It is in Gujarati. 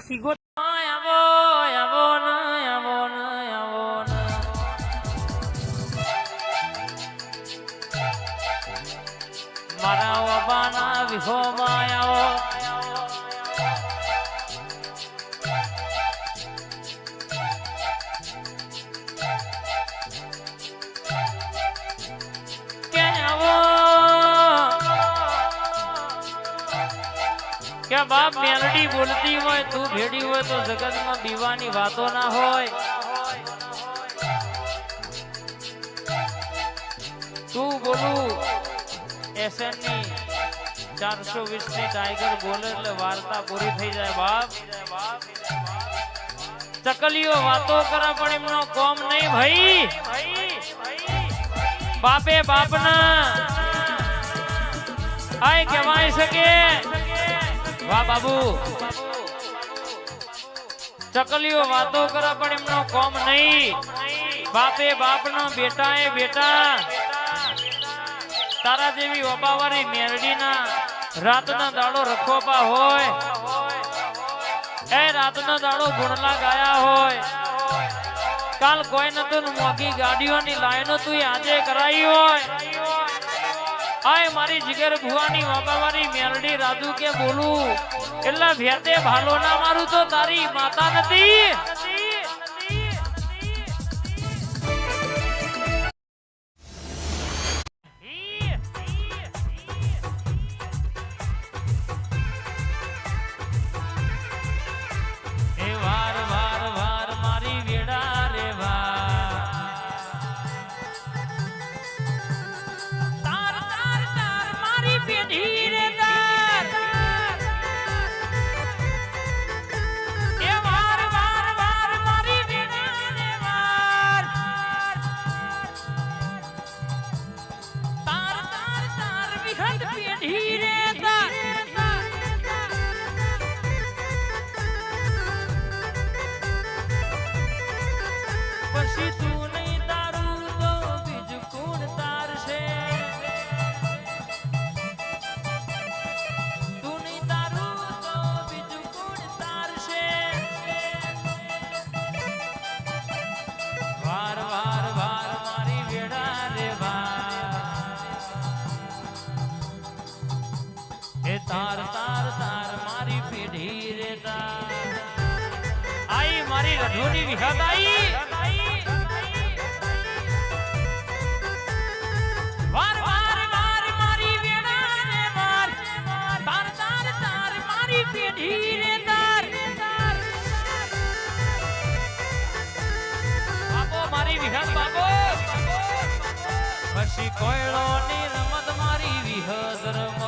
આ સીગો આવો આવો ન આવો ન આવો ન મારા બાબાના વિહોમાં આવો क्या बाप मेलडी बोलती होय तू भेड़ी होय तो जगत में बीवानी बातों ना होय तू बोलू एसएननी 420 ની ટાઈગર બોલે એટલે વાર્તા પૂરી થઈ જાય બાપ ચકલીઓ વાતો કરે પણ એમનો કોમ નહીં ભાઈ બાપે બાપના આય કહેવાય શકે વાહ બાબુ ચકલીઓ વાતો કરે પણ એમનો કોમ નહીં બાપે બાપનો બેટા એ બેટા તારા જેવી ઓબાવારી મેરડીના રાતના દાડો રખોપા હોય એ રાતનો દાડો ગુણલા ગાયા હોય કાલ કોઈ નતું મોંઘી ગાડીઓની લાઈનો તું આજે કરાઈ હોય આય મારી જીગર ભુવાની વાબાવારી મેલડી રાજુ કે બોલું એટલા ભેતે ભાલો ના મારું તો તારી માતા નથી तार तार तार मारी पीढ़ी रे आई मारी रधुनी विहत आई वार वार वार मारी वेड़ा रे वार तार तार तार मारी पीढ़ी रे बाबो मारी विहत बाबो बसी कोयलो नी रमत मारी विहत रम